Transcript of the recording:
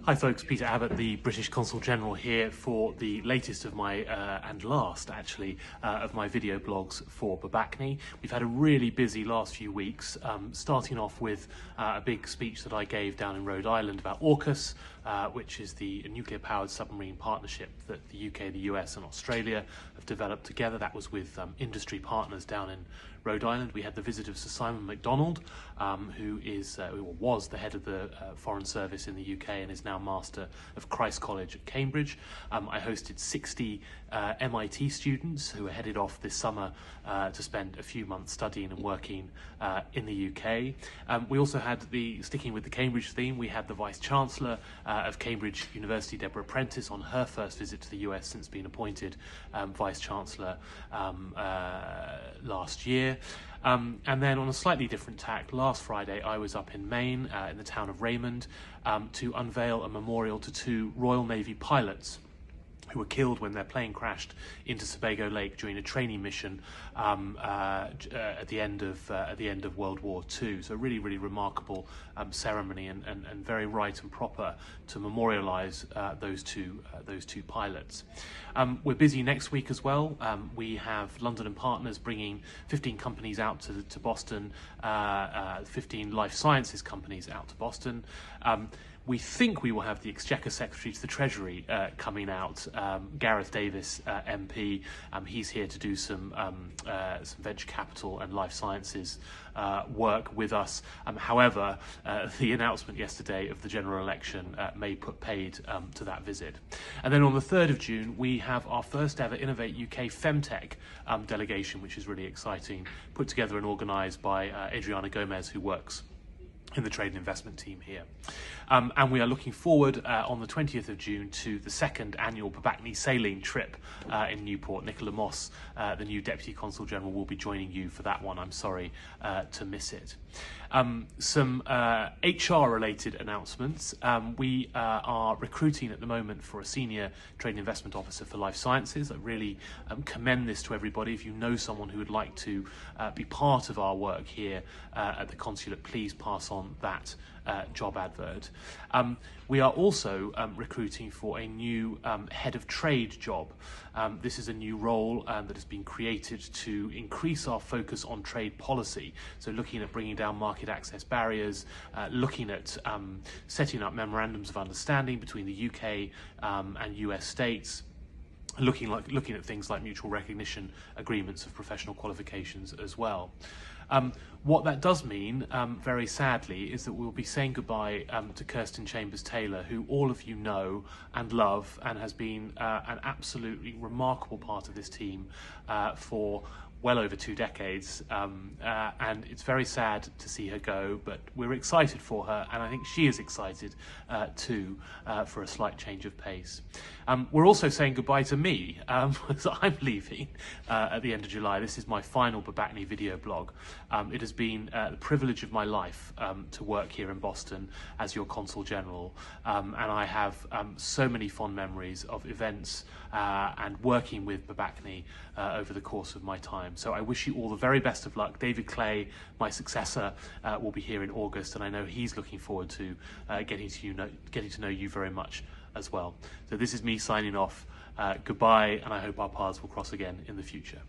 Hi folks, Peter Abbott, the British Consul General here for the latest of my, and last actually, of my video blogs for Babacni. We've had a really busy last few weeks, starting off with a big speech that I gave down in Rhode Island about AUKUS, which is the nuclear-powered submarine partnership that the UK, the US and Australia have developed together. That was with industry partners down in Rhode Island. We had the visit of Sir Simon MacDonald, who was the head of the Foreign Service in the UK and is now Master of Christ College at Cambridge. I hosted 60 MIT students who were headed off this summer to spend a few months studying and working in the UK. We also had, sticking with the Cambridge theme, we had the Vice-Chancellor of Cambridge University, Deborah Prentice, on her first visit to the US since being appointed Vice-Chancellor last year. And then on a slightly different tack, last Friday I was up in Maine, in the town of Raymond, to unveil a memorial to two Royal Navy pilots who were killed when their plane crashed into Sebago Lake during a training mission at the end of World War II. So really, really remarkable ceremony and very right and proper to memorialise those two pilots. We're busy next week as well. We have London and Partners bringing 15 companies out to Boston, 15 life sciences companies out to Boston. We think we will have the Exchequer Secretary to the Treasury coming out, Gareth Davis, MP. He's here to do some venture capital and life sciences work with us. However, the announcement yesterday of the general election may put paid to that visit. And then on the 3rd of June, we have our first ever Innovate UK Femtech delegation, which is really exciting, put together and organised by Adriana Gomez, who works in the trade and investment team here. And we are looking forward on the 20th of June to the second annual Babacni sailing trip in Newport. Nicola Moss, the new Deputy Consul General, will be joining you for that one. I'm sorry to miss it. Some HR related announcements. We are recruiting at the moment for a senior trade and investment officer for life sciences. I really commend this to everybody. If you know someone who would like to be part of our work here at the consulate, please pass on that job advert. We are also recruiting for a new head of trade job. This is a new role that has been created to increase our focus on trade policy. So looking at bringing down market access barriers, looking at setting up memorandums of understanding between the UK and US states, looking at things like mutual recognition agreements of professional qualifications as well. What that does mean, very sadly, is that we'll be saying goodbye to Kirsten Chambers-Taylor, who all of you know and love and has been an absolutely remarkable part of this team for well over 2 decades, and it's very sad to see her go, but we're excited for her, and I think she is excited too, for a slight change of pace. We're also saying goodbye to me, so I'm leaving at the end of July. This is my final Babacni video blog. It has been the privilege of my life to work here in Boston as your Consul General, and I have so many fond memories of events and working with Babacni over the course of my time. So I wish you all the very best of luck. David Clay, my successor, will be here in August, and I know he's looking forward to getting to know you very much as well. So this is me signing off. Goodbye, and I hope our paths will cross again in the future.